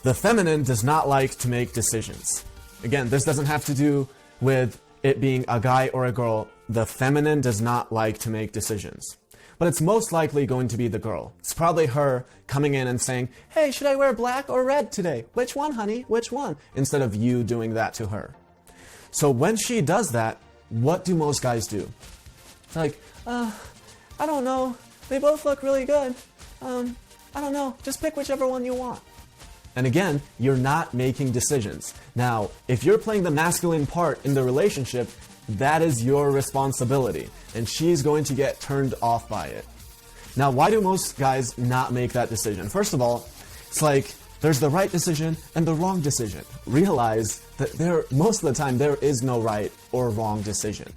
The feminine does not like to make decisions. Again, this doesn't have to do with it being a guy or a girl. The feminine does not like to make decisions. But it's most likely going to be the girl. It's probably her coming in and saying, hey, should I wear black or red today? Which one, honey? Which one? Instead of you doing that to her. So when she does that, what do most guys do? It's like, I don't know. They both look really good. I don't know. Just pick whichever one you want. And again, you're not making decisions. Now, if you're playing the masculine part in the relationship, that is your responsibility, and she's going to get turned off by it. Now, why do most guys not make that decision? First of all, it's like there's the right decision and the wrong decision. Realize that most of the time there is no right or wrong decision.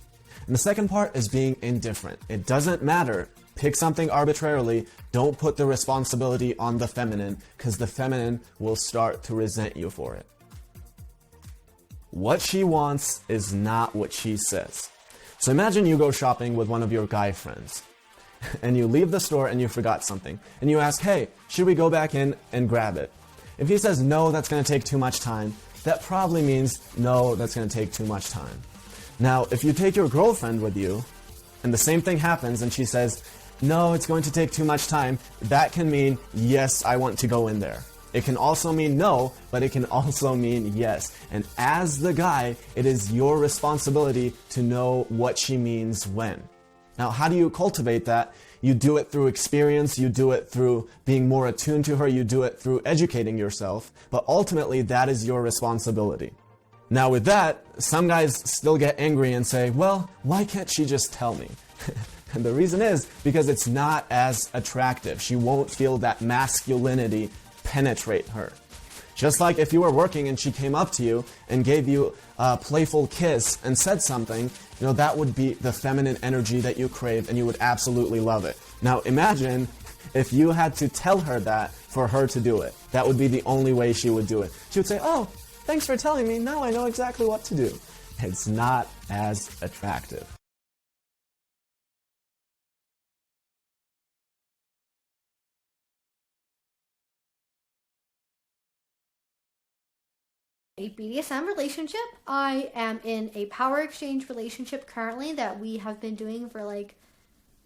And the second part is being indifferent. It doesn't matter. Pick something arbitrarily. Don't put the responsibility on the feminine, because the feminine will start to resent you for it. What she wants is not what she says. So imagine you go shopping with one of your guy friends, and you leave the store and you forgot something, and you ask, hey, should we go back in and grab it? If he says, no, that's going to take too much time, that probably means, no, that's going to take too much time. Now, if you take your girlfriend with you, and the same thing happens, and she says, no, it's going to take too much time, that can mean, yes, I want to go in there. It can also mean no, but it can also mean yes. And as the guy, it is your responsibility to know what she means when. Now, how do you cultivate that? You do it through experience, you do it through being more attuned to her, you do it through educating yourself, but ultimately that is your responsibility. Now with that, some guys still get angry and say, well, why can't she just tell me? And the reason is because it's not as attractive. She won't feel that masculinity penetrate her. Just like if you were working and she came up to you and gave you a playful kiss and said something, that would be the feminine energy that you crave, and you would absolutely love it. Now imagine if you had to tell her that for her to do it. That would be the only way she would do it. She would say, oh, thanks for telling me, now I know exactly what to do. It's not as attractive. A BDSM relationship. I am in a power exchange relationship currently that we have been doing for like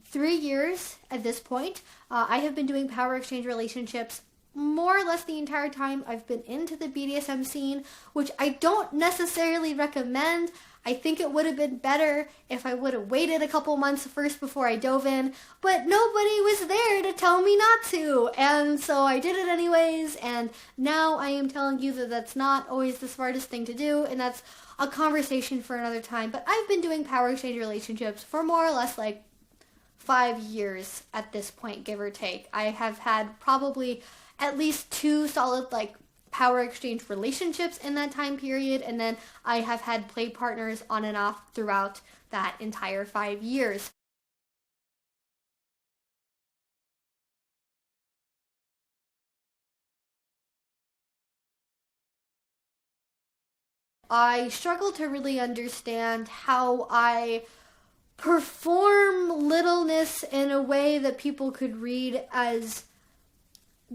3 years at this point. I have been doing power exchange relationships more or less the entire time I've been into the BDSM scene, which I don't necessarily recommend. I think it would have been better if I would have waited a couple months first before I dove in, but nobody was there to tell me not to, and so I did it anyways, and now I am telling you that that's not always the smartest thing to do, and that's a conversation for another time. But I've been doing power exchange relationships for more or less like 5 years at this point, give or take. I have had probably at least 2 solid power exchange relationships in that time period, and then I have had play partners on and off throughout that entire 5 years. I struggle to really understand how I perform littleness in a way that people could read as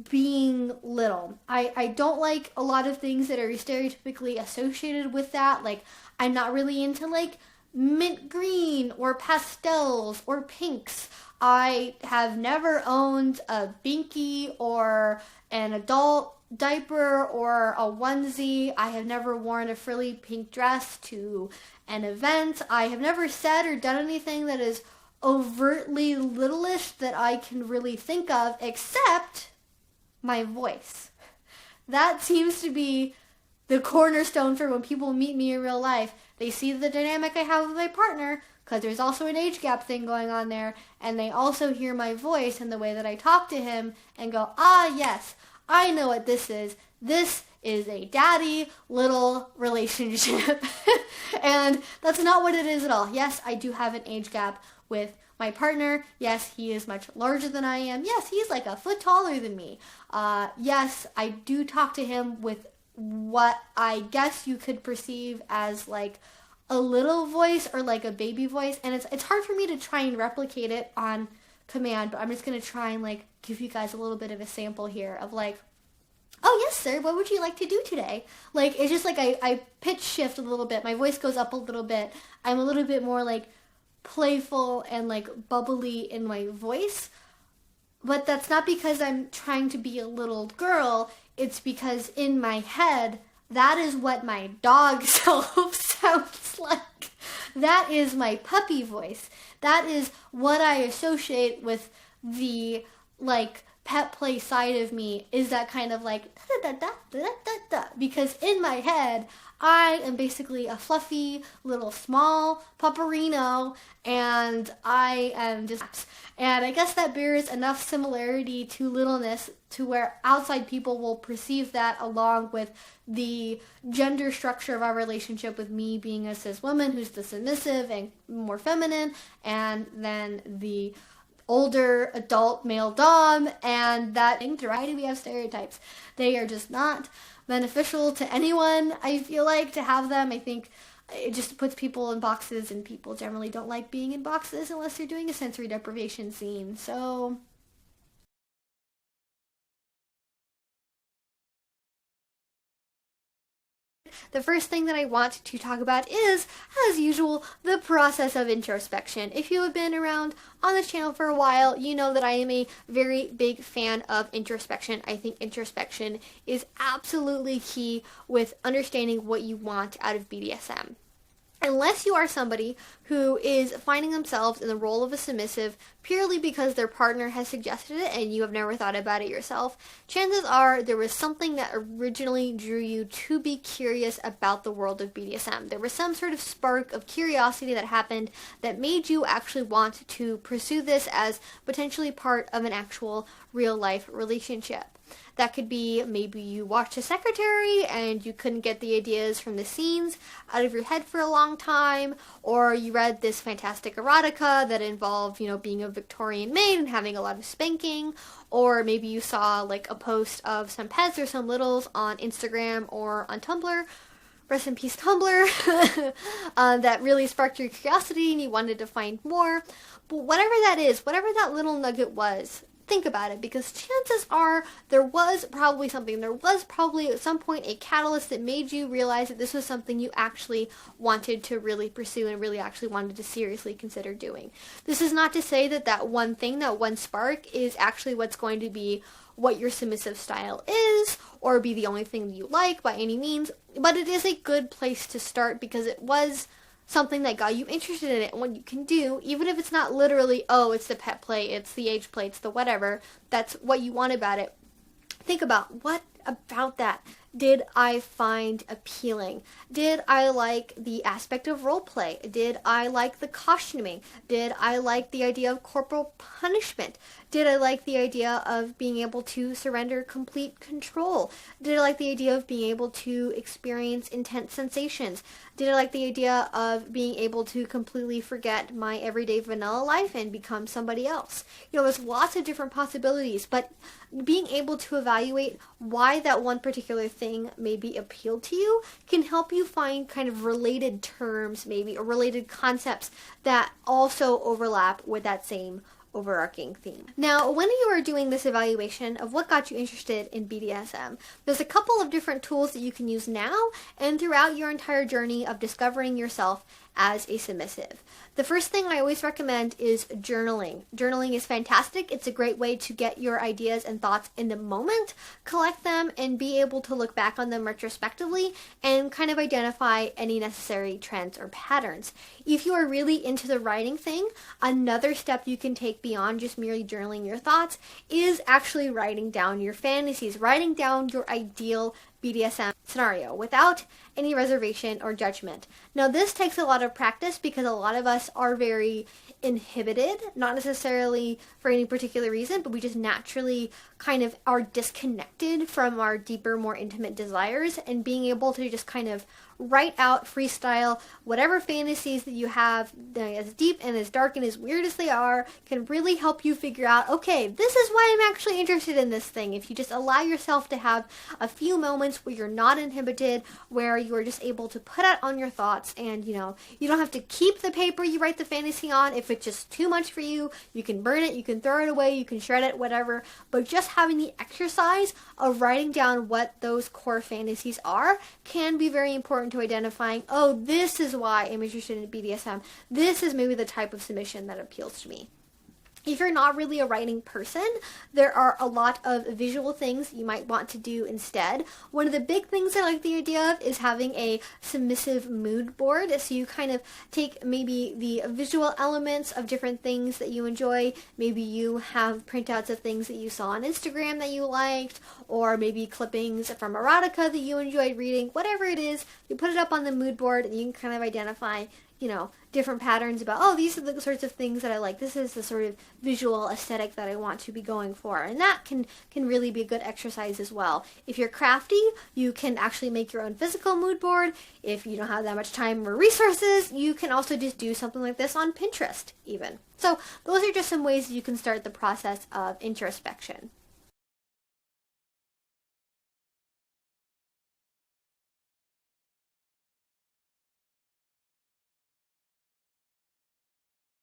being little. I don't like a lot of things that are stereotypically associated with that. Like, I'm not really into mint green or pastels or pinks. I have never owned a binky or an adult diaper or a onesie. I have never worn a frilly pink dress to an event. I have never said or done anything that is overtly littleish that I can really think of, except my voice. That seems to be the cornerstone for when people meet me in real life. They see the dynamic I have with my partner, because there's also an age gap thing going on there, and they also hear my voice and the way that I talk to him and go, ah, yes, I know what this is. This is a daddy-little relationship. And that's not what it is at all. Yes, I do have an age gap with my partner. Yes, he is much larger than I am. Yes, he's like a foot taller than me. Yes, I do talk to him with what I guess you could perceive as a little voice or a baby voice. And it's hard for me to try and replicate it on command, but I'm just going to try and give you guys a little bit of a sample here of "Oh, yes, sir. What would you like to do today?" Like, it's just like I pitch shift a little bit. My voice goes up a little bit. I'm a little bit more like playful and like bubbly in my voice. But that's not because I'm trying to be a little girl. It's because in my head, that is what my dog self sounds like. That is my puppy voice. That is what I associate with the like pet play side of me, is that kind of like da da da da da da da, because in my head I am basically a fluffy little small pupperino, and I am just, and I guess that bears enough similarity to littleness to where outside people will perceive that, along with the gender structure of our relationship, with me being a cis woman who's the submissive and more feminine, and then the older adult male dom, and that in variety we have stereotypes. They are just not beneficial to anyone, I feel like, to have them. I think it just puts people in boxes, and people generally don't like being in boxes unless they're doing a sensory deprivation scene. So the first thing that I want to talk about is, as usual, the process of introspection. If you have been around on this channel for a while, you know that I am a very big fan of introspection. I think introspection is absolutely key with understanding what you want out of BDSM. Unless you are somebody who is finding themselves in the role of a submissive purely because their partner has suggested it and you have never thought about it yourself, chances are there was something that originally drew you to be curious about the world of BDSM. There was some sort of spark of curiosity that happened that made you actually want to pursue this as potentially part of an actual real-life relationship. That could be maybe you watched a secretary and you couldn't get the ideas from the scenes out of your head for a long time, or you read this fantastic erotica that involved, being a Victorian maid and having a lot of spanking, or maybe you saw like a post of some pets or some littles on Instagram or on Tumblr. Rest in peace, Tumblr. That really sparked your curiosity and you wanted to find more. But whatever that is, whatever that little nugget was, think about it, because chances are there was probably at some point a catalyst that made you realize that this was something you actually wanted to really pursue and really actually wanted to seriously consider doing. This is not to say that that one thing, that one spark, is actually what's going to be what your submissive style is, or be the only thing that you like by any means, but it is a good place to start because it was something that got you interested in it, and what you can do, even if it's not literally, oh, it's the pet play, it's the age play, it's the whatever, that's what you want about it. Think about, what about that did I find appealing? Did I like the aspect of role play? Did I like the costuming? Did I like the idea of corporal punishment? Did I like the idea of being able to surrender complete control? Did I like the idea of being able to experience intense sensations? Did I like the idea of being able to completely forget my everyday vanilla life and become somebody else? There's lots of different possibilities, but being able to evaluate why that one particular thing maybe appealed to you can help you find kind of related terms, maybe, or related concepts that also overlap with that same overarching theme. Now, when you are doing this evaluation of what got you interested in BDSM, there's a couple of different tools that you can use now and throughout your entire journey of discovering yourself as a submissive. The first thing I always recommend is journaling. Journaling is fantastic. It's a great way to get your ideas and thoughts in the moment, collect them, and be able to look back on them retrospectively and kind of identify any necessary trends or patterns. If you are really into the writing thing, another step you can take beyond just merely journaling your thoughts is actually writing down your fantasies, writing down your ideal BDSM scenario without any reservation or judgment. Now, this takes a lot of practice because a lot of us are very inhibited, not necessarily for any particular reason, but we just naturally kind of are disconnected from our deeper, more intimate desires, and being able to just kind of write out, freestyle, whatever fantasies that you have, as deep and as dark and as weird as they are, can really help you figure out, okay, this is why I'm actually interested in this thing. If you just allow yourself to have a few moments where you're not inhibited, where you're just able to put out on your thoughts, and you don't have to keep the paper you write the fantasy on. If it's just too much for you, you can burn it, you can throw it away, you can shred it, whatever. But just having the exercise of writing down what those core fantasies are can be very important to identifying, oh, this is why I'm interested in BDSM. This is maybe the type of submission that appeals to me. If you're not really a writing person, there are a lot of visual things you might want to do instead. One of the big things I like the idea of is having a submissive mood board. So you kind of take maybe the visual elements of different things that you enjoy. Maybe you have printouts of things that you saw on Instagram that you liked, or maybe clippings from erotica that you enjoyed reading. Whatever it is, you put it up on the mood board and you can kind of identify different patterns about, oh, these are the sorts of things that I like. This is the sort of visual aesthetic that I want to be going for. And that can really be a good exercise as well. If you're crafty, you can actually make your own physical mood board. If you don't have that much time or resources, you can also just do something like this on Pinterest even. So those are just some ways you can start the process of introspection.